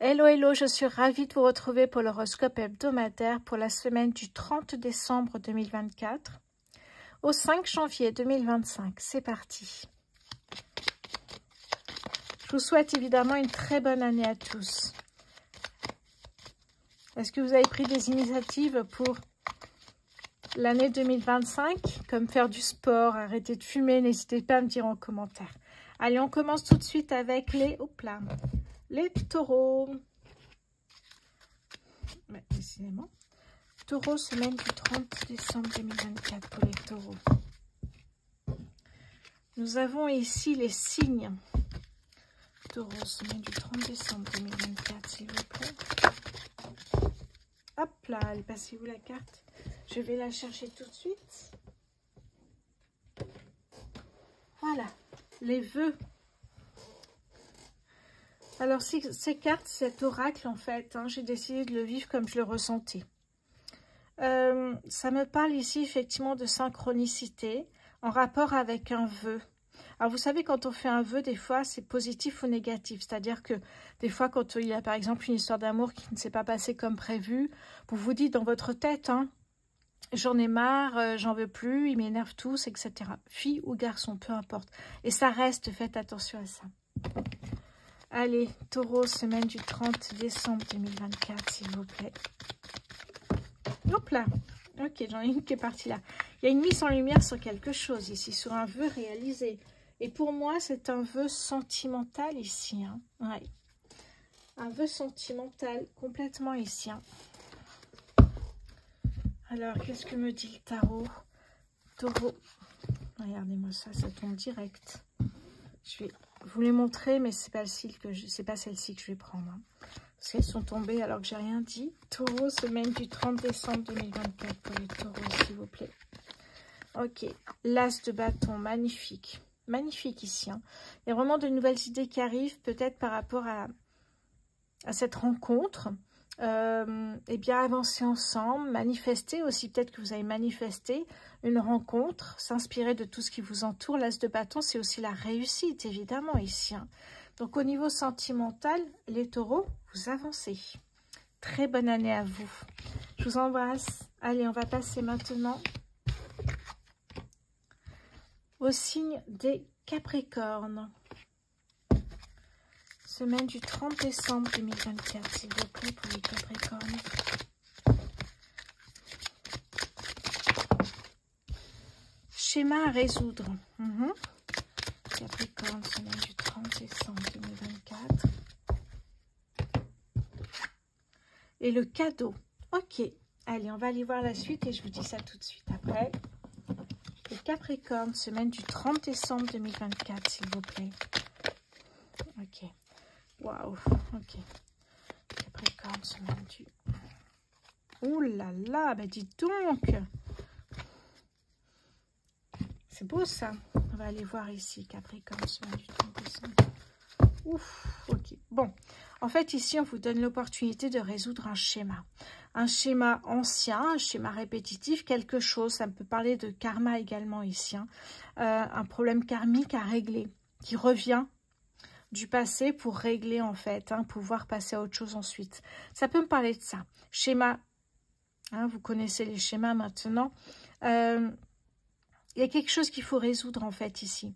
Hello, hello, je suis ravie de vous retrouver pour l'horoscope hebdomadaire pour la semaine du 30 décembre 2024 au 5 janvier 2025. C'est parti. Je vous souhaite évidemment une très bonne année à tous. Est-ce que vous avez pris des initiatives pour l'année 2025, comme faire du sport, arrêter de fumer? N'hésitez pas à me dire en commentaire. Allez, on commence tout de suite avec les taureaux. Ouais, décidément. Taureau, semaine du 30 décembre 2024 pour les taureaux. Nous avons ici les signes. Taureau, semaine du 30 décembre 2024, s'il vous plaît. Hop là, elle passez où la carte? Je vais la chercher tout de suite. Voilà, les vœux. Alors, ces cartes, cet oracle, en fait, j'ai décidé de le vivre comme je le ressentais. Ça me parle ici, effectivement, de synchronicité en rapport avec un vœu. Alors, vous savez, quand on fait un vœu, des fois, c'est positif ou négatif. C'est-à-dire que, des fois, quand il y a, par exemple, une histoire d'amour qui ne s'est pas passée comme prévu, vous vous dites dans votre tête, j'en ai marre, j'en veux plus, ils m'énervent tous, etc. Fille ou garçon, peu importe. Et ça reste, faites attention à ça. Allez, taureau, semaine du 30 décembre 2024, s'il vous plaît. Hop là. Ok, j'en ai une qui est partie là. Il y a une mise en lumière sur quelque chose ici, sur un vœu réalisé. Et pour moi, c'est un vœu sentimental ici. Ouais. Un vœu sentimental complètement ici. Alors, qu'est-ce que me dit le tarot? Taureau. Regardez-moi ça, ça tombe direct. Je vais vous les montrer, mais c'est pas celle-ci que je vais prendre. Parce qu'elles sont tombées alors que j'ai rien dit. Taureau, semaine du 30 décembre 2024 pour les taureaux, s'il vous plaît. Ok, l'as de bâton, magnifique. Magnifique ici. Il y a vraiment de nouvelles idées qui arrivent, peut-être par rapport à cette rencontre. Et bien avancer ensemble, manifester aussi, peut-être que vous avez manifesté une rencontre, s'inspirer de tout ce qui vous entoure. L'as de bâton, c'est aussi la réussite, évidemment, ici. Donc, au niveau sentimental, les taureaux, vous avancez. Très bonne année à vous. Je vous embrasse. Allez, on va passer maintenant au signe des Capricornes. Semaine du 30 décembre 2024, s'il vous plaît, pour les Capricornes. Schéma à résoudre. Capricorne, semaine du 30 décembre 2024. Et le cadeau. Ok. Allez, on va aller voir la suite et je vous dis ça tout de suite après. Les Capricornes, semaine du 30 décembre 2024, s'il vous plaît. Ok. Waouh, ok. Capricorne, semaine du... Ouh là là, bah dis donc. C'est beau ça. On va aller voir ici, Capricorne, semaine du 30 décembre. Ouf, ok. Bon, en fait, ici, on vous donne l'opportunité de résoudre un schéma. Un schéma ancien, un schéma répétitif, quelque chose. Ça peut parler de karma également ici. Un problème karmique à régler qui revient du passé pour régler en fait, pouvoir passer à autre chose ensuite. Ça peut me parler de ça. Schéma, vous connaissez les schémas maintenant. Il y a quelque chose qu'il faut résoudre en fait ici.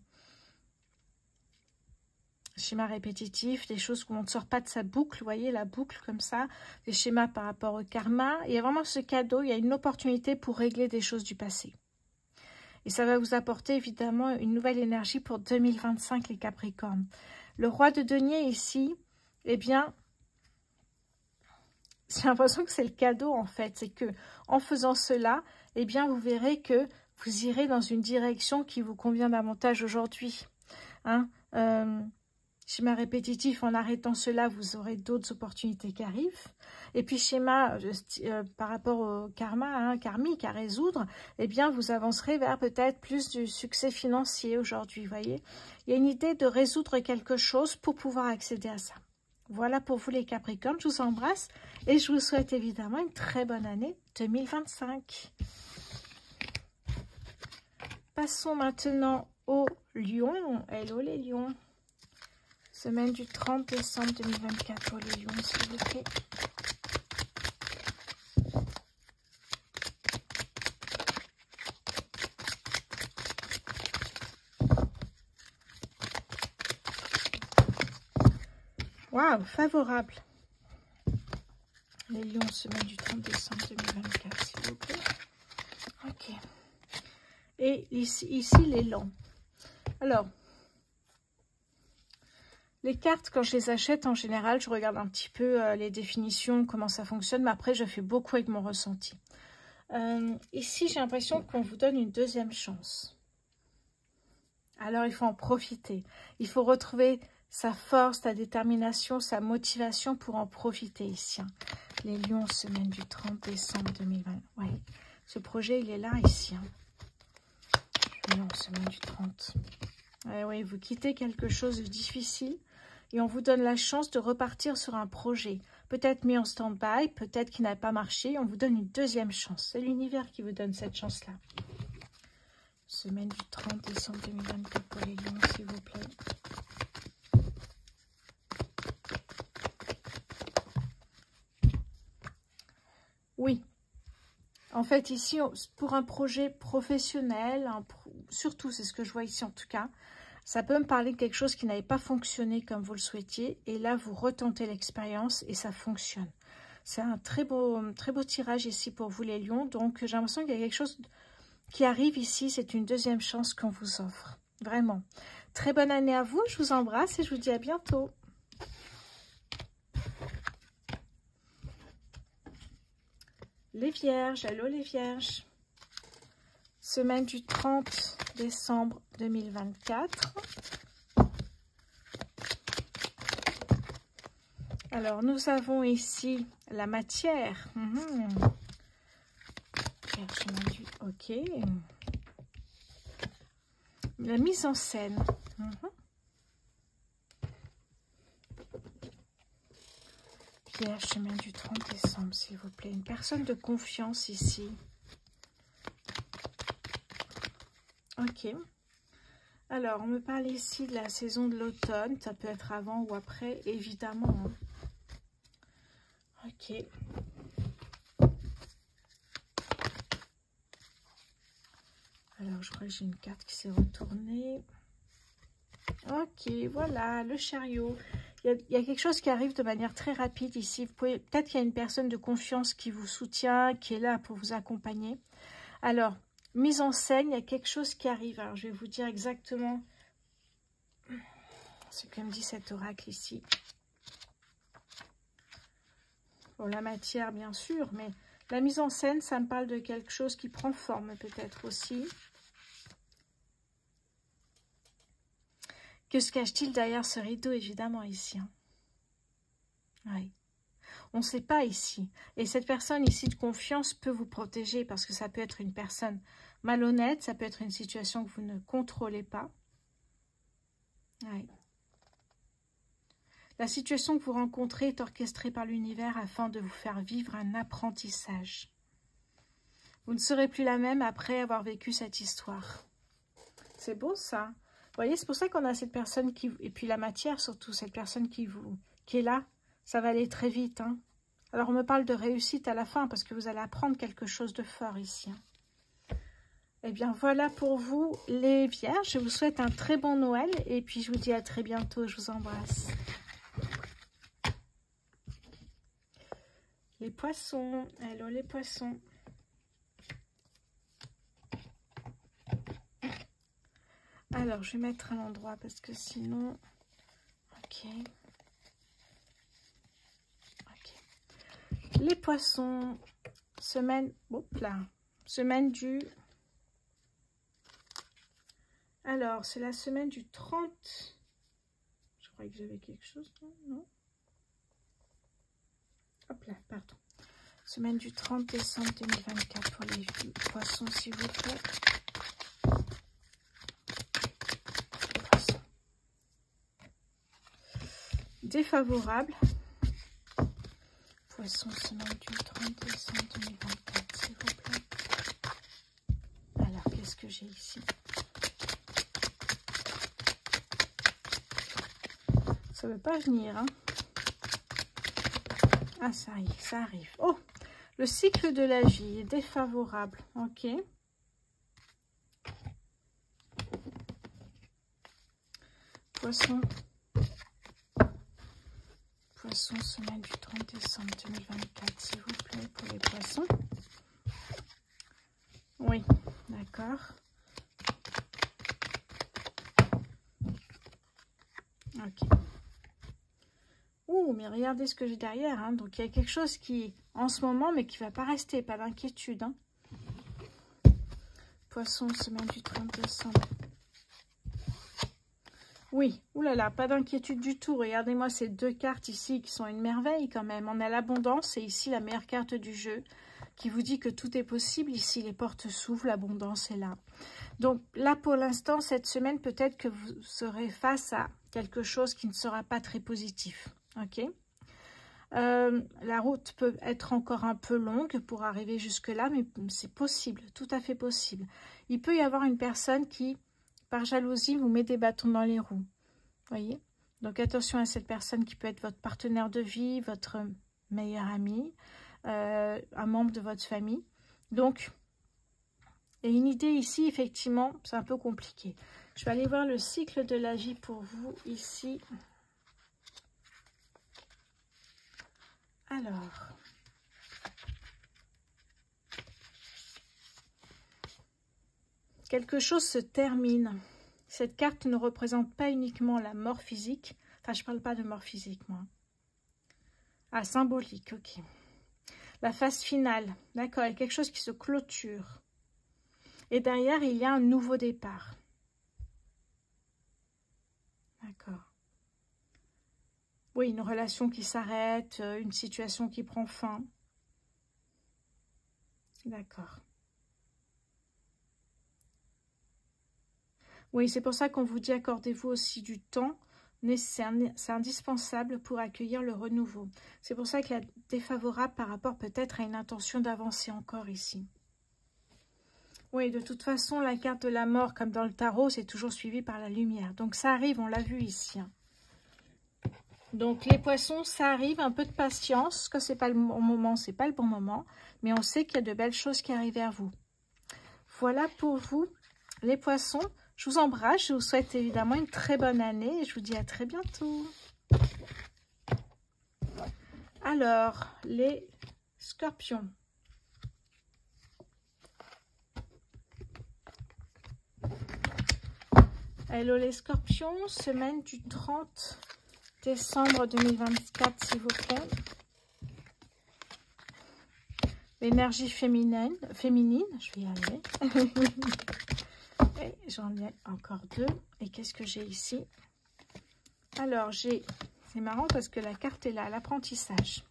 Schéma répétitif, des choses où on ne sort pas de sa boucle, vous voyez la boucle comme ça, des schémas par rapport au karma. Il y a vraiment ce cadeau, il y a une opportunité pour régler des choses du passé. Et ça va vous apporter évidemment une nouvelle énergie pour 2025 les Capricornes. Le roi de denier ici, eh bien, j'ai l'impression que c'est le cadeau en fait. C'est que en faisant cela, eh bien, vous verrez que vous irez dans une direction qui vous convient davantage aujourd'hui. Schéma répétitif, en arrêtant cela, vous aurez d'autres opportunités qui arrivent. Et puis schéma par rapport au karma, karmique à résoudre, eh bien vous avancerez vers peut-être plus du succès financier aujourd'hui, vous voyez. Il y a une idée de résoudre quelque chose pour pouvoir accéder à ça. Voilà pour vous les Capricornes, je vous embrasse et je vous souhaite évidemment une très bonne année 2025. Passons maintenant aux lions. Hello les lions. Semaine du 30 décembre 2024 pour les lions, s'il vous plaît. Waouh, favorable. Les lions, semaine du 30 décembre 2024, s'il vous plaît. Ok. Et ici l'élan. Alors, les cartes, quand je les achète, en général, je regarde un petit peu les définitions, comment ça fonctionne, mais après, je fais beaucoup avec mon ressenti. Ici, j'ai l'impression qu'on vous donne une deuxième chance. Alors, il faut en profiter. Il faut retrouver sa force, sa détermination, sa motivation pour en profiter ici. Hein. Les lions, semaine du 30 décembre 2020. Ouais, ce projet, il est là, ici. Hein. Lions, semaine du 30. Ouais, oui, vous quittez quelque chose de difficile et on vous donne la chance de repartir sur un projet. Peut-être mis en stand-by, peut-être qui n'a pas marché. On vous donne une deuxième chance. C'est l'univers qui vous donne cette chance-là. Semaine du 30 décembre 2024 pour les lions, s'il vous plaît. Oui. En fait, ici, pour un projet professionnel, surtout, c'est ce que je vois ici en tout cas, ça peut me parler de quelque chose qui n'avait pas fonctionné comme vous le souhaitiez. Et là, vous retentez l'expérience et ça fonctionne. C'est un très beau tirage ici pour vous les lions. Donc, j'ai l'impression qu'il y a quelque chose qui arrive ici. C'est une deuxième chance qu'on vous offre. Vraiment. Très bonne année à vous. Je vous embrasse et je vous dis à bientôt. Les vierges, allô les vierges. Semaine du 30 décembre 2024. Alors, nous avons ici la matière. Ok. La mise en scène. Vierge, semaine du 30 décembre, s'il vous plaît. Une personne de confiance ici. Ok. Alors, on me parle ici de la saison de l'automne. Ça peut être avant ou après, évidemment. Hein. Ok. Alors, je crois que j'ai une carte qui s'est retournée. Ok, voilà, le chariot. Il y a quelque chose qui arrive de manière très rapide ici. Peut-être qu'il y a une personne de confiance qui vous soutient, qui est là pour vous accompagner. Alors, mise en scène, il y a quelque chose qui arrive. Alors, je vais vous dire exactement ce que me dit cet oracle ici. Bon, la matière, bien sûr, mais la mise en scène, ça me parle de quelque chose qui prend forme peut-être aussi. Que se cache-t-il derrière ce rideau, évidemment, ici hein. Oui. On ne sait pas ici. Et cette personne ici de confiance peut vous protéger parce que ça peut être une personne malhonnête, ça peut être une situation que vous ne contrôlez pas. Oui. La situation que vous rencontrez est orchestrée par l'univers afin de vous faire vivre un apprentissage. Vous ne serez plus la même après avoir vécu cette histoire. C'est beau ça. Vous voyez, c'est pour ça qu'on a cette personne qui... Et puis la matière surtout, cette personne qui est là. Ça va aller très vite. Hein. Alors on me parle de réussite à la fin parce que vous allez apprendre quelque chose de fort ici. Hein. Eh bien voilà pour vous les vierges. Je vous souhaite un très bon Noël. Et puis je vous dis à très bientôt. Je vous embrasse. Les poissons. Hello les poissons. Alors, je vais mettre à l'endroit parce que sinon... Ok. Ok. Les poissons, semaine... Hop là. Semaine du... Alors, c'est la semaine du 30... Je croyais que j'avais quelque chose, non? Hop là, pardon. Semaine du 30 décembre 2024 pour les poissons, s'il vous plaît. Défavorable. Poisson, semaine du 30 décembre 2024, s'il vous plaît. Alors, qu'est-ce que j'ai ici? ça veut pas venir, hein. Ah, ça arrive, ça arrive. Oh, le cycle de la vie est défavorable. Ok. Poisson. Poisson, semaine du 30 décembre 2024, s'il vous plaît, pour les poissons. Oui, d'accord. Ok. Ouh, mais regardez ce que j'ai derrière, hein. Donc, il y a quelque chose qui, en ce moment, mais qui ne va pas rester, pas d'inquiétude, hein. Poisson, semaine du 30 décembre. Oui, oulala, pas d'inquiétude du tout. Regardez-moi ces deux cartes ici qui sont une merveille quand même. On a l'abondance et ici la meilleure carte du jeu qui vous dit que tout est possible. Ici, les portes s'ouvrent, l'abondance est là. Donc là, pour l'instant, cette semaine, peut-être que vous serez face à quelque chose qui ne sera pas très positif. Ok. La route peut être encore un peu longue pour arriver jusque-là, mais c'est possible, tout à fait possible. Il peut y avoir une personne qui, par jalousie, vous met des bâtons dans les roues. Voyez? Donc attention à cette personne qui peut être votre partenaire de vie, votre meilleur ami, un membre de votre famille. Donc, et une idée ici, effectivement, c'est un peu compliqué. Je vais aller voir le cycle de la vie pour vous ici. Alors, quelque chose se termine. Cette carte ne représente pas uniquement la mort physique. Enfin, je ne parle pas de mort physique, moi. Ah, symbolique, ok. La phase finale, d'accord, il y a quelque chose qui se clôture. Et derrière, il y a un nouveau départ. D'accord. Oui, une relation qui s'arrête, une situation qui prend fin. D'accord. Oui, c'est pour ça qu'on vous dit accordez-vous aussi du temps. C'est indispensable pour accueillir le renouveau. C'est pour ça qu'il y a défavorable par rapport peut-être à une intention d'avancer encore ici. Oui, de toute façon, la carte de la mort, comme dans le tarot, c'est toujours suivi par la lumière. Donc ça arrive, on l'a vu ici. Donc les poissons, ça arrive, un peu de patience. Quand c'est pas le bon moment, c'est pas le bon moment. Mais on sait qu'il y a de belles choses qui arrivent vers vous. Voilà pour vous, les poissons. Je vous embrasse, je vous souhaite évidemment une très bonne année et je vous dis à très bientôt. Alors, les scorpions. Hello les scorpions, semaine du 30 décembre 2024, s'il vous plaît. L'énergie féminine, je vais y arriver. J'en ai encore deux. Et qu'est-ce que j'ai ici? Alors, j'ai... C'est marrant parce que la carte est là, l'apprentissage.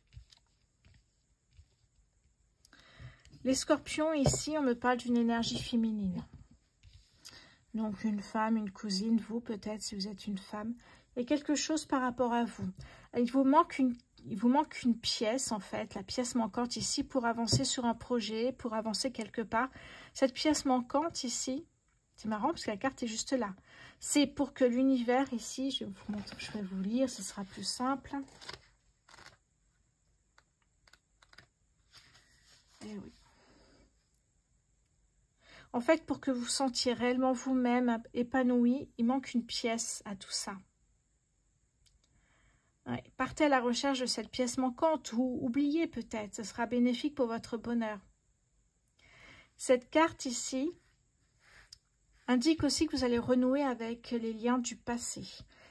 Les scorpions, ici, on me parle d'une énergie féminine. Donc, une femme, une cousine, vous peut-être, si vous êtes une femme. Et quelque chose par rapport à vous. Il vous manque une pièce, en fait, la pièce manquante ici, pour avancer sur un projet, pour avancer quelque part. Cette pièce manquante ici, c'est marrant parce que la carte est juste là. C'est pour que l'univers ici, je vais vous montrer, je vais vous lire, ce sera plus simple. Et oui. En fait, pour que vous vous sentiez réellement vous-même épanoui, il manque une pièce à tout ça. Ouais, partez à la recherche de cette pièce manquante ou oubliez peut-être, ce sera bénéfique pour votre bonheur. Cette carte ici indique aussi que vous allez renouer avec les liens du passé.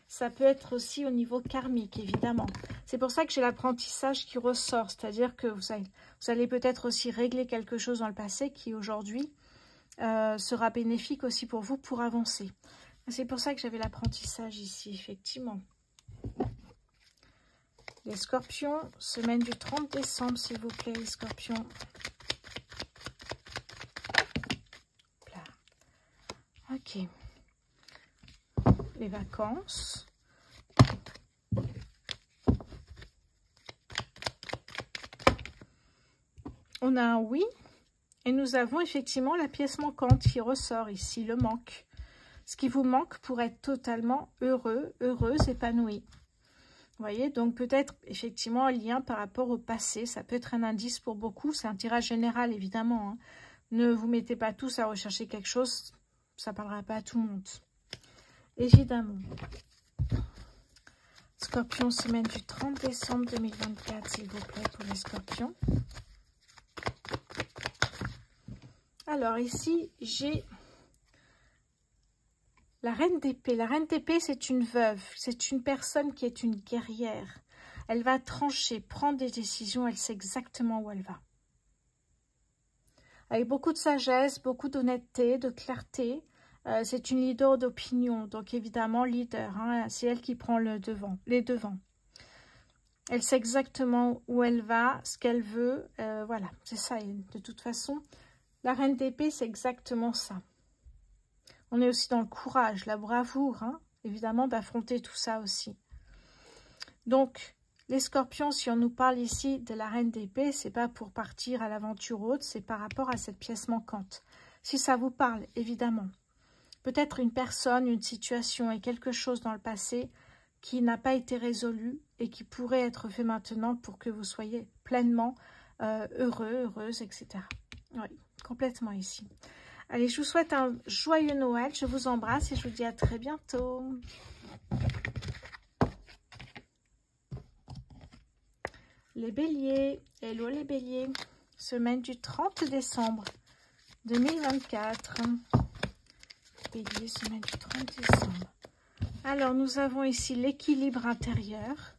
Ça peut être aussi au niveau karmique, évidemment. C'est pour ça que j'ai l'apprentissage qui ressort, c'est-à-dire que vous allez peut-être aussi régler quelque chose dans le passé qui aujourd'hui sera bénéfique aussi pour vous pour avancer. C'est pour ça que j'avais l'apprentissage ici, effectivement. Les scorpions, semaine du 30 décembre, s'il vous plaît, les scorpions. Là. Ok. Les vacances. On a un oui. Et nous avons effectivement la pièce manquante qui ressort ici, le manque. Ce qui vous manque pour être totalement heureux, heureuse, épanouie. Vous voyez, donc peut-être effectivement un lien par rapport au passé. Ça peut être un indice pour beaucoup. C'est un tirage général, évidemment. Hein. Ne vous mettez pas tous à rechercher quelque chose. Ça ne parlera pas à tout le monde. Évidemment. Scorpion, semaine du 30 décembre 2024, s'il vous plaît, pour les scorpions. Alors ici, j'ai la reine d'épée. La reine d'épée, c'est une veuve. C'est une personne qui est une guerrière. Elle va trancher, prendre des décisions. Elle sait exactement où elle va. Avec beaucoup de sagesse, beaucoup d'honnêteté, de clarté. C'est une leader d'opinion. Donc évidemment, leader. Hein, c'est elle qui prend les devants. Elle sait exactement où elle va, ce qu'elle veut. Voilà, c'est ça. Et de toute façon, la reine d'épée, c'est exactement ça. On est aussi dans le courage, la bravoure, hein, évidemment, d'affronter tout ça aussi. Donc, les scorpions, si on nous parle ici de la reine d'épée, c'est pas pour partir à l'aventure haute, c'est par rapport à cette pièce manquante. Si ça vous parle, évidemment. Peut-être une personne, une situation et quelque chose dans le passé qui n'a pas été résolu et qui pourrait être fait maintenant pour que vous soyez pleinement heureux, heureuse, etc. Oui, complètement ici. Allez, je vous souhaite un joyeux Noël. Je vous embrasse et je vous dis à très bientôt. Les béliers, hello les béliers. Semaine du 30 décembre 2024. Bélier, semaine du 30 décembre. Alors, nous avons ici l'équilibre intérieur.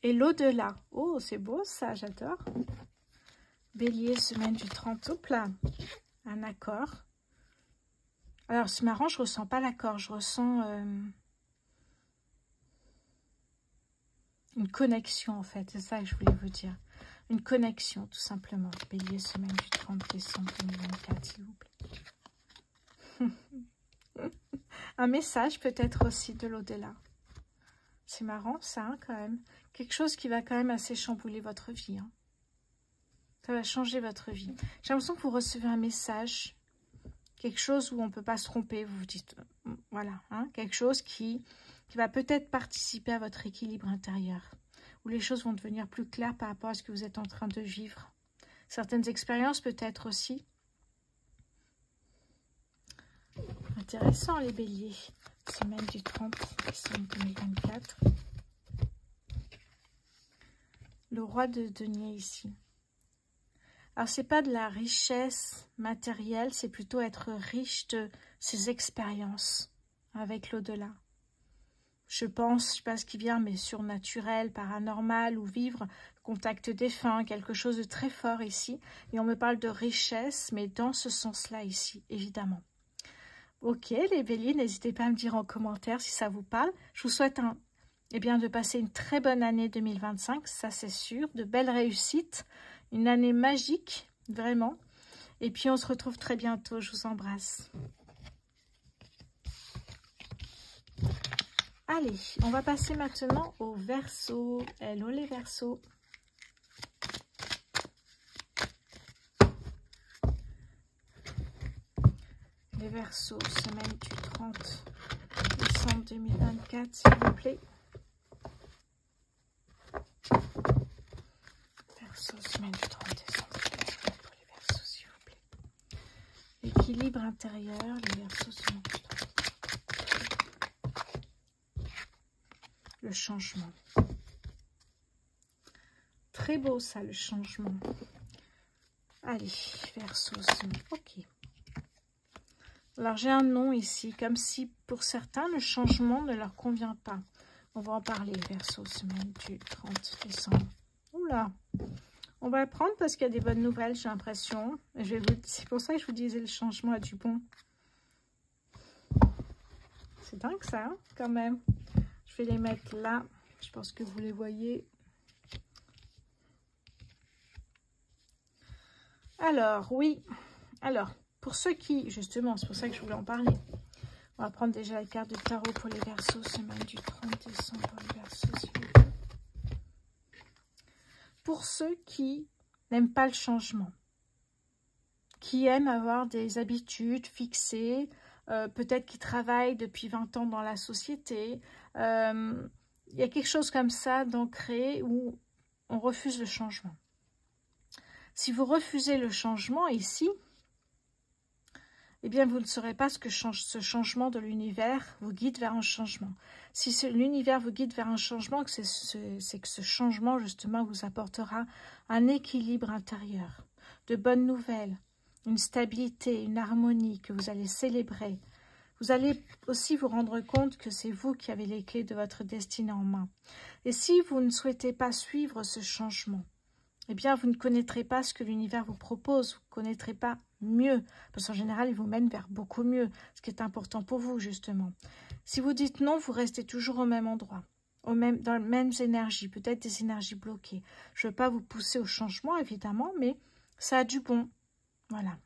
Et l'au-delà. Oh, c'est beau ça, j'adore. Bélier, semaine du 30 au plat. Un accord. Alors, c'est marrant, je ne ressens pas l'accord. Je ressens une connexion, en fait. C'est ça que je voulais vous dire. Une connexion, tout simplement. Bélier, semaine du 30 décembre 2024, s'il vous plaît. Un message peut-être aussi de l'au-delà. C'est marrant, ça, hein, quand même. Quelque chose qui va quand même assez chambouler votre vie. Hein. Ça va changer votre vie. J'ai l'impression que vous recevez un message, quelque chose où on ne peut pas se tromper. Vous vous dites, voilà, hein, quelque chose qui va peut-être participer à votre équilibre intérieur, où les choses vont devenir plus claires par rapport à ce que vous êtes en train de vivre. Certaines expériences peut-être aussi. Intéressant, les béliers. Semaine du 30 décembre 2024. Le roi de denier ici. Alors, c'est pas de la richesse matérielle, c'est plutôt être riche de ses expériences avec l'au-delà. Je pense, je sais pas ce qui vient, mais surnaturel, paranormal, ou vivre contact défunt, quelque chose de très fort ici. Et on me parle de richesse, mais dans ce sens-là ici, évidemment. Ok, les béliers, n'hésitez pas à me dire en commentaire si ça vous parle. Je vous souhaite de passer une très bonne année 2025, ça c'est sûr. De belles réussites, une année magique, vraiment. Et puis on se retrouve très bientôt, je vous embrasse. Allez, on va passer maintenant au Verseau. Hello les Verseaux. Les Verseaux, semaine du 30 décembre 2024, s'il vous plaît. Verseau, semaine du 30 décembre 2024 pour les Verseaux, s'il vous plaît. L'équilibre intérieur, les Verseaux, semaine du 30. Le changement. Très beau ça, le changement. Allez, Verseau, semaine. Ok. Alors, j'ai un nom ici, comme si pour certains, le changement ne leur convient pas. On va en parler, Verseau, semaine du 30 décembre. Oula, on va le prendre parce qu'il y a des bonnes nouvelles, j'ai l'impression. C'est pour ça que je vous disais, le changement a du bon. C'est dingue ça, hein, quand même. Je vais les mettre là. Je pense que vous les voyez. Alors, oui. Alors, pour ceux qui, justement, c'est pour ça que je voulais en parler. On va prendre déjà la carte de tarot pour les Verseaux, semaine du 30 décembre pour les Verseaux, s'il vous plaît. Pour ceux qui n'aiment pas le changement, qui aiment avoir des habitudes fixées, peut-être qui travaillent depuis 20 ans dans la société. Il y a quelque chose comme ça d'ancré où on refuse le changement. Si vous refusez le changement ici, eh bien vous ne saurez pas ce que ce changement de l'univers vous guide vers un changement. Si l'univers vous guide vers un changement, c'est que ce changement justement vous apportera un équilibre intérieur, de bonnes nouvelles, une stabilité, une harmonie que vous allez célébrer. Vous allez aussi vous rendre compte que c'est vous qui avez les clés de votre destinée en main. Et si vous ne souhaitez pas suivre ce changement, eh bien, vous ne connaîtrez pas ce que l'univers vous propose, vous ne connaîtrez pas mieux, parce qu'en général, il vous mène vers beaucoup mieux, ce qui est important pour vous, justement. Si vous dites non, vous restez toujours au même endroit, dans les mêmes énergies, peut-être des énergies bloquées. Je ne veux pas vous pousser au changement, évidemment, mais ça a du bon. Voilà.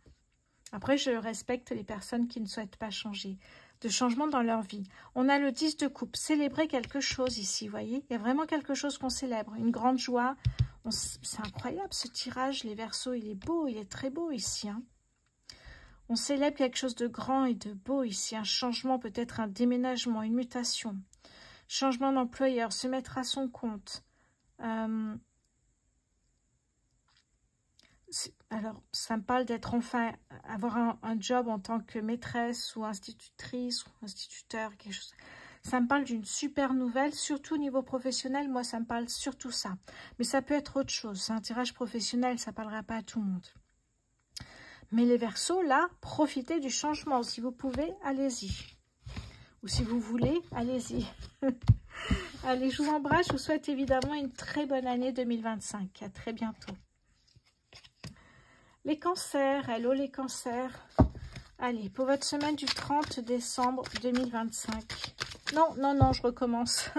Après, je respecte les personnes qui ne souhaitent pas changer, de changement dans leur vie. On a le 10 de coupe, célébrer quelque chose ici, vous voyez. Il y a vraiment quelque chose qu'on célèbre, une grande joie. C'est incroyable ce tirage, les Verseaux, il est beau, il est très beau ici. Hein. On célèbre quelque chose de grand et de beau ici, un changement, peut-être un déménagement, une mutation. Changement d'employeur, se mettre à son compte. Alors, ça me parle d'être enfin, avoir un job en tant que maîtresse ou institutrice ou instituteur, quelque chose. Ça me parle d'une super nouvelle, surtout au niveau professionnel. Moi, ça me parle surtout ça. Mais ça peut être autre chose. C'est un tirage professionnel, ça ne parlera pas à tout le monde. Mais les Verseaux, là, profitez du changement. Si vous pouvez, allez-y. Ou si vous voulez, allez-y. Allez, je vous embrasse. Je vous souhaite évidemment une très bonne année 2025. À très bientôt. Les cancers, hello les cancers. Allez, pour votre semaine du 30 décembre 2025. Non, non, non, je recommence.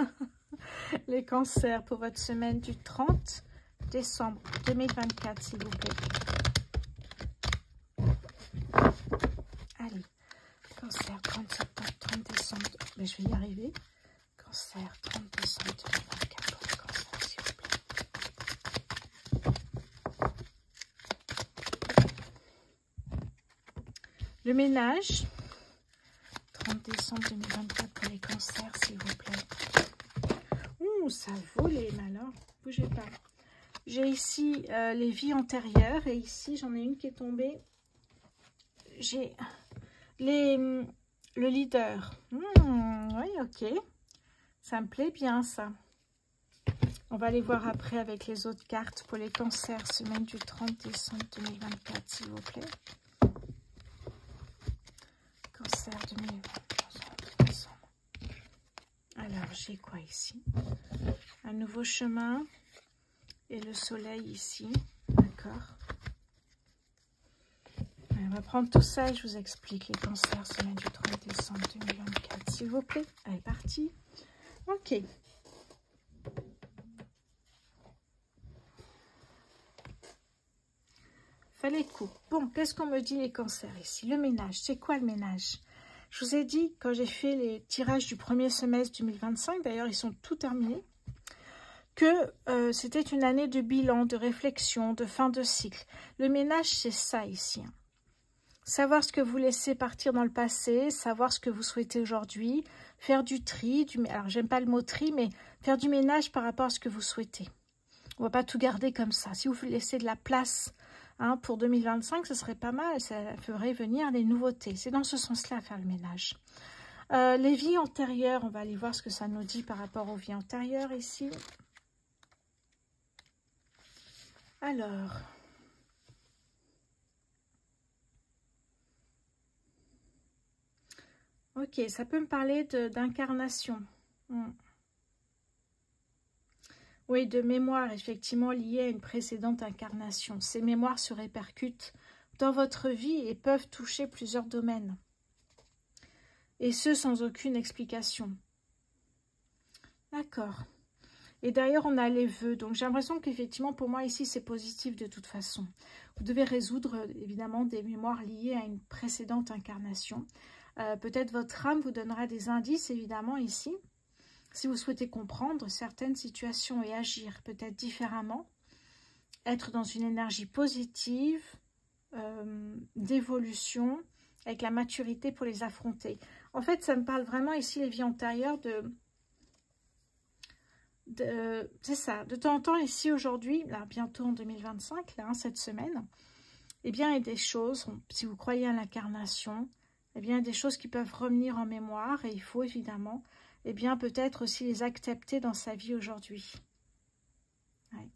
Les cancers, pour votre semaine du 30 décembre 2024, s'il vous plaît. Allez, cancer, 30 septembre, 30 décembre. Mais je vais y arriver. Cancer, 30 décembre 2024 pour les cancers, s'il vous plaît. Le ménage, 30 décembre 2024 pour les cancers, s'il vous plaît. Ouh, ça vole, alors, bougez pas. J'ai ici les vies antérieures et ici, j'en ai une qui est tombée. J'ai le leader. Oui, ok. Ça me plaît bien, ça. On va aller voir après avec les autres cartes pour les cancers, semaine du 30 décembre 2024, s'il vous plaît. Cancer 2024 décembre. Alors, j'ai quoi ici? Un nouveau chemin et le soleil ici. D'accord. On va prendre tout ça et je vous explique les cancers, semaine du 30 décembre 2024, s'il vous plaît. Allez, parti. Ok. Fallait coup. Bon, qu'est-ce qu'on me dit les cancers ici? Le ménage, c'est quoi le ménage? Je vous ai dit, quand j'ai fait les tirages du premier semestre 2025, d'ailleurs ils sont tout terminés, que c'était une année de bilan, de réflexion, de fin de cycle. Le ménage, c'est ça ici. Hein. Savoir ce que vous laissez partir dans le passé, savoir ce que vous souhaitez aujourd'hui, faire du tri, alors j'aime pas le mot tri, mais faire du ménage par rapport à ce que vous souhaitez. On ne va pas tout garder comme ça. Si vous laissez de la place hein, pour 2025, ce serait pas mal, ça ferait venir les nouveautés. C'est dans ce sens-là faire le ménage. Les vies antérieures, on va aller voir ce que ça nous dit par rapport aux vies antérieures ici. Alors... Ok, ça peut me parler d'incarnation. Oui, de mémoire, effectivement, liée à une précédente incarnation. Ces mémoires se répercutent dans votre vie et peuvent toucher plusieurs domaines. Et ce, sans aucune explication. D'accord. Et d'ailleurs, on a les vœux. Donc, j'ai l'impression qu'effectivement, pour moi, ici, c'est positif de toute façon. Vous devez résoudre, évidemment, des mémoires liées à une précédente incarnation. Peut-être votre âme vous donnera des indices, évidemment, ici. Si vous souhaitez comprendre certaines situations et agir peut-être différemment, être dans une énergie positive, d'évolution, avec la maturité pour les affronter. En fait, ça me parle vraiment ici, les vies antérieures, c'est ça, de temps en temps, ici, aujourd'hui, là, bientôt en 2025, là, cette semaine, eh bien, il y a des choses, si vous croyez à l'incarnation, eh bien, il y a des choses qui peuvent revenir en mémoire, et il faut évidemment, eh bien, peut-être aussi les accepter dans sa vie aujourd'hui. Ouais.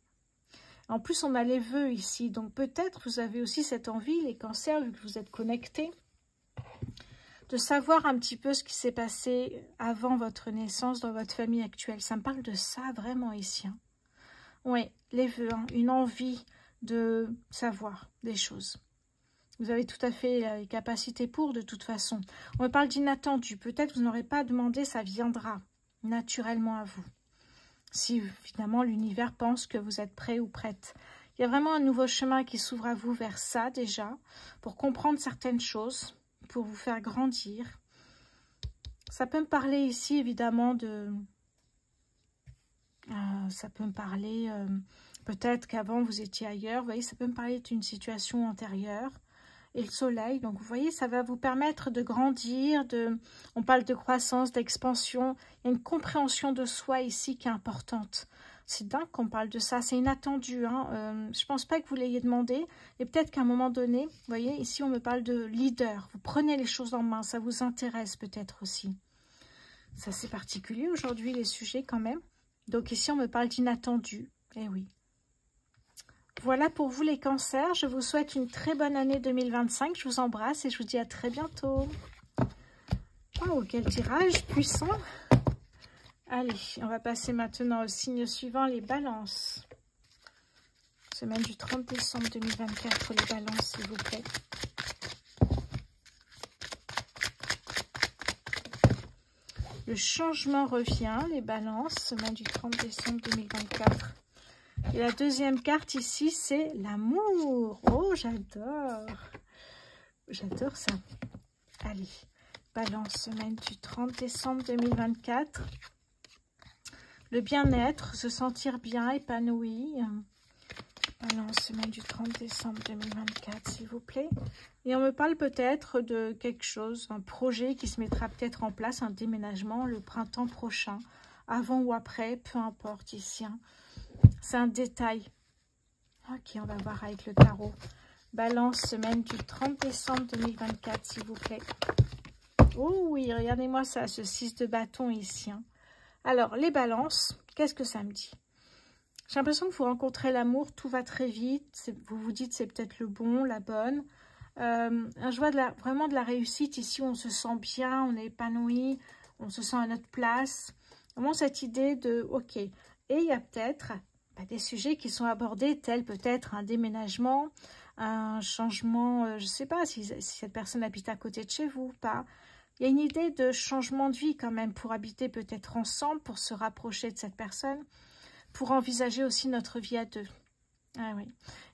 En plus, on a les vœux ici, donc peut-être vous avez aussi cette envie, les cancers, vu que vous êtes connectés, de savoir un petit peu ce qui s'est passé avant votre naissance dans votre famille actuelle. Ça me parle de ça vraiment ici. Hein. Oui, les vœux, hein, une envie de savoir des choses. Vous avez tout à fait les capacités pour, de toute façon. On me parle d'inattendu. Peut-être vous n'aurez pas demandé, ça viendra naturellement à vous. Si, finalement, l'univers pense que vous êtes prêt ou prête. Il y a vraiment un nouveau chemin qui s'ouvre à vous vers ça, déjà, pour comprendre certaines choses, pour vous faire grandir. Ça peut me parler ici, évidemment, de... ça peut me parler... peut-être qu'avant, vous étiez ailleurs. Vous voyez, ça peut me parler d'une situation antérieure. Et le soleil, donc vous voyez, ça va vous permettre de grandir, on parle de croissance, d'expansion. Il y a une compréhension de soi ici qui est importante. C'est dingue qu'on parle de ça, c'est inattendu. Hein. Je ne pense pas que vous l'ayez demandé. Et peut-être qu'à un moment donné, vous voyez, ici on me parle de leader. Vous prenez les choses en main, ça vous intéresse peut-être aussi. C'est assez particulier aujourd'hui les sujets quand même. Donc ici on me parle d'inattendu. Eh oui. Voilà pour vous les cancers. Je vous souhaite une très bonne année 2025. Je vous embrasse et je vous dis à très bientôt. Oh, quel tirage puissant! Allez, on va passer maintenant au signe suivant, les balances. Semaine du 30 décembre 2024 pour les balances, s'il vous plaît. Le changement revient, les balances, semaine du 30 décembre 2024. Et la deuxième carte ici, c'est l'amour. Oh, j'adore. J'adore ça. Allez, balance, semaine du 30 décembre 2024. Le bien-être, se sentir bien, épanoui. Balance, semaine du 30 décembre 2024, s'il vous plaît. Et on me parle peut-être de quelque chose, un projet qui se mettra peut-être en place, un déménagement le printemps prochain, avant ou après, peu importe ici. Hein. C'est un détail. Ok, on va voir avec le tarot. Balance, semaine du 30 décembre 2024, s'il vous plaît. Oh oui, regardez-moi ça, ce 6 de bâton ici. Hein. Alors, les balances, qu'est-ce que ça me dit? J'ai l'impression que vous rencontrez l'amour, tout va très vite. Vous vous dites c'est peut-être le bon, la bonne. Je vois vraiment de la réussite ici, où on se sent bien, on est épanoui, on se sent à notre place. Vraiment cette idée de, ok. Et il y a peut-être des sujets qui sont abordés, tels peut-être un déménagement, un changement, je ne sais pas si cette personne habite à côté de chez vous ou pas. Il y a une idée de changement de vie quand même, pour habiter peut-être ensemble, pour se rapprocher de cette personne, pour envisager aussi notre vie à deux. Ah oui.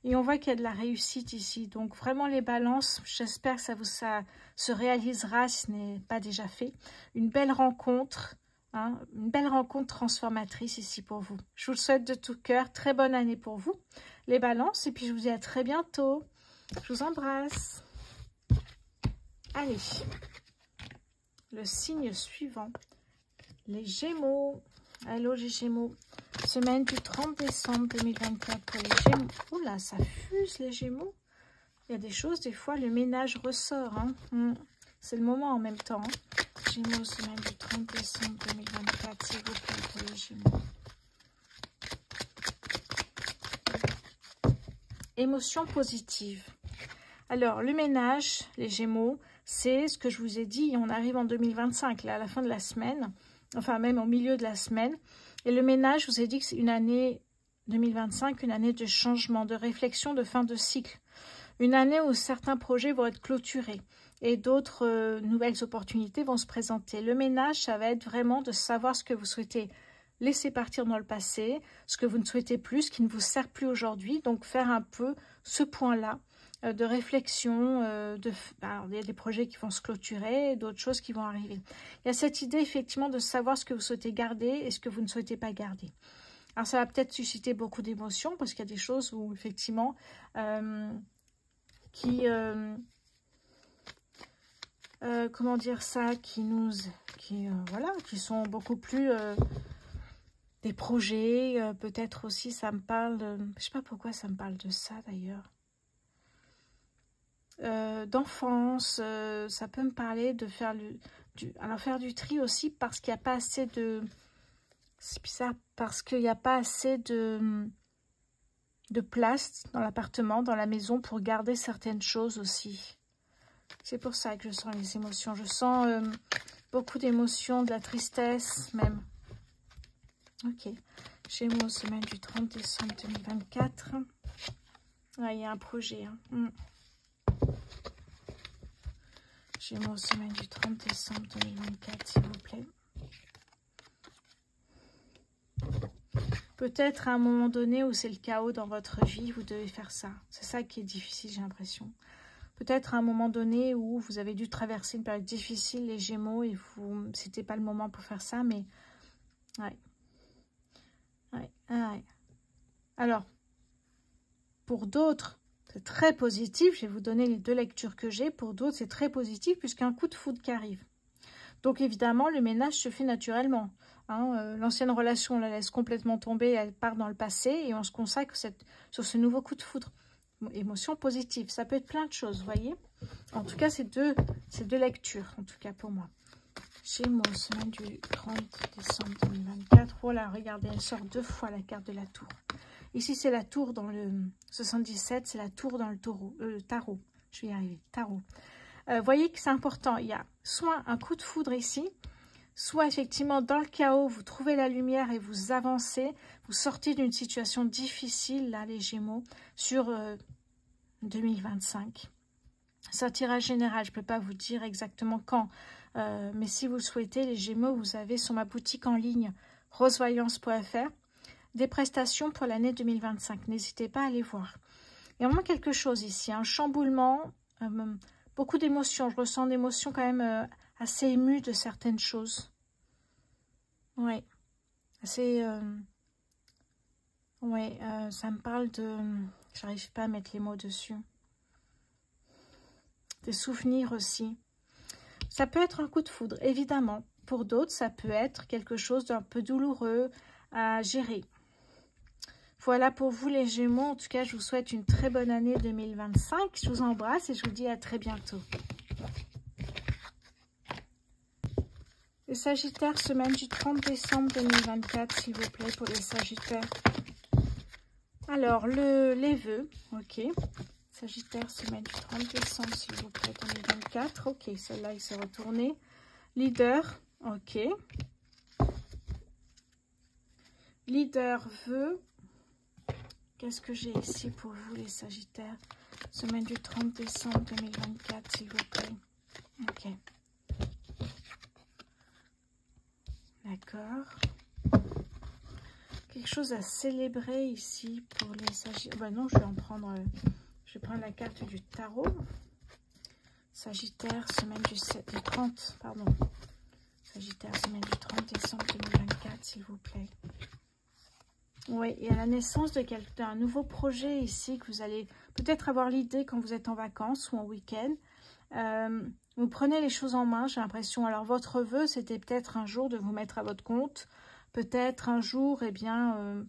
Et on voit qu'il y a de la réussite ici. Donc vraiment les balances, j'espère que ça se réalisera si ce n'est pas déjà fait. Une belle rencontre. Hein, une belle rencontre transformatrice ici pour vous. Je vous le souhaite de tout cœur. Très bonne année pour vous, les balances. Et puis je vous dis à très bientôt. Je vous embrasse. Allez, le signe suivant. Les Gémeaux. Allô les Gémeaux. Semaine du 30 décembre 2024 pour les Gémeaux. Oh là, ça fuse les Gémeaux. Il y a des choses, des fois, le ménage ressort. Hein. C'est le moment en même temps. Hein. Gémeaux, semaine du 30 décembre 2024, s'il vous plaît, pour les Gémeaux. Émotion positive. Alors, le ménage, les Gémeaux, c'est ce que je vous ai dit. On arrive en 2025, là, à la fin de la semaine. Enfin, même au milieu de la semaine. Et le ménage, je vous ai dit que c'est une année 2025, une année de changement, de réflexion, de fin de cycle. Une année où certains projets vont être clôturés et d'autres nouvelles opportunités vont se présenter. Le ménage, ça va être vraiment de savoir ce que vous souhaitez laisser partir dans le passé, ce que vous ne souhaitez plus, ce qui ne vous sert plus aujourd'hui. Donc, faire un peu ce point-là de réflexion. Alors, il y a des projets qui vont se clôturer et d'autres choses qui vont arriver. Il y a cette idée, effectivement, de savoir ce que vous souhaitez garder et ce que vous ne souhaitez pas garder. Alors, ça va peut-être susciter beaucoup d'émotions parce qu'il y a des choses où, effectivement, qui comment dire ça, voilà, qui sont beaucoup plus des projets, peut-être aussi ça me parle, je sais pas pourquoi ça me parle de ça d'ailleurs, d'enfance, ça peut me parler de faire faire du tri aussi parce qu'il n'y a pas assez de, c'est bizarre, parce qu'il n'y a pas assez de place dans l'appartement, dans la maison pour garder certaines choses aussi. C'est pour ça que je sens les émotions. Je sens beaucoup d'émotions, de la tristesse même. Ok. Gémeaux, semaine du 30 décembre 2024. Ah, il y a un projet. Hein. Gémeaux, semaine du 30 décembre 2024, s'il vous plaît. Peut-être à un moment donné où c'est le chaos dans votre vie, vous devez faire ça. C'est ça qui est difficile, j'ai l'impression. Peut-être à un moment donné où vous avez dû traverser une période difficile, les Gémeaux, et c'était pas le moment pour faire ça, mais ouais. Alors, pour d'autres, c'est très positif. Je vais vous donner les deux lectures que j'ai. Pour d'autres, c'est très positif puisqu'un coup de foudre qui arrive. Donc évidemment, le ménage se fait naturellement. Hein, l'ancienne relation, on la laisse complètement tomber, elle part dans le passé et on se consacre sur ce nouveau coup de foudre. Émotion positive, ça peut être plein de choses, vous voyez. En tout cas, c'est deux lectures, en tout cas pour moi. Gémeaux, semaine du 30 décembre 2024. Voilà, regardez, elle sort 2 fois la carte de la tour. Ici, c'est la tour dans le 77, c'est la tour dans le tarot. Je vais y arriver, tarot. Voyez que c'est important, il y a soit un coup de foudre ici, soit effectivement dans le chaos, vous trouvez la lumière et vous avancez, vous sortez d'une situation difficile, là les Gémeaux, sur 2025. C'est un tirage général, je ne peux pas vous dire exactement quand, mais si vous le souhaitez, les Gémeaux, vous avez sur ma boutique en ligne, rosevoyance.fr, des prestations pour l'année 2025. N'hésitez pas à aller voir. Il y a vraiment quelque chose ici, un chamboulement, beaucoup d'émotions. Je ressens d'émotions quand même assez émues de certaines choses. Oui, assez... oui, ça me parle de... J'arrive pas à mettre les mots dessus. Des souvenirs aussi. Ça peut être un coup de foudre, évidemment. Pour d'autres, ça peut être quelque chose d'un peu douloureux à gérer. Voilà pour vous les Gémeaux. En tout cas, je vous souhaite une très bonne année 2025. Je vous embrasse et je vous dis à très bientôt. Les Sagittaires, semaine du 30 décembre 2024, s'il vous plaît, pour les Sagittaires. Alors, les vœux, ok. Sagittaire, semaine du 30 décembre, s'il vous plaît, 2024. Ok, celle-là, il s'est retourné. Leader, ok. Leader, vœux. Qu'est-ce que j'ai ici pour vous, les Sagittaires? Semaine du 30 décembre 2024, s'il vous plaît. Ok. D'accord. Quelque chose à célébrer ici pour les Sagittaires. Ben non, je vais en prendre... je vais prendre la carte du tarot. Sagittaire, semaine du 30, pardon. Sagittaire, semaine du 30 décembre 2024, s'il vous plaît. Oui, il y a la naissance d'un nouveau projet ici que vous allez peut-être avoir l'idée quand vous êtes en vacances ou en week-end. Vous prenez les choses en main, j'ai l'impression. Alors, votre vœu, c'était peut-être un jour de vous mettre à votre compte. Peut-être un jour, eh bien,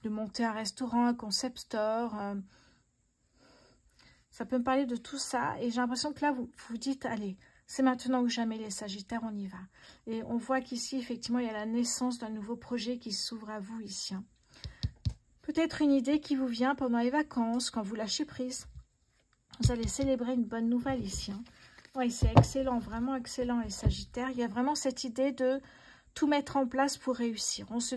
de monter un restaurant, un concept store. Ça peut me parler de tout ça. Et j'ai l'impression que là, vous vous dites, allez, c'est maintenant ou jamais les Sagittaires, on y va. Et on voit qu'ici, effectivement, il y a la naissance d'un nouveau projet qui s'ouvre à vous ici. Peut-être une idée qui vous vient pendant les vacances, quand vous lâchez prise. Vous allez célébrer une bonne nouvelle ici. Oui, c'est excellent, vraiment excellent les Sagittaires. Il y a vraiment cette idée de tout mettre en place pour réussir. On se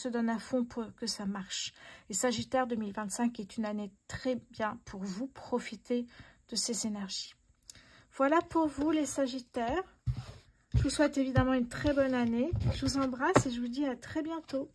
donne à fond pour que ça marche. Et Sagittaire 2025 est une année très bien pour vous. Profitez de ces énergies. Voilà pour vous les Sagittaires. Je vous souhaite évidemment une très bonne année. Je vous embrasse et je vous dis à très bientôt.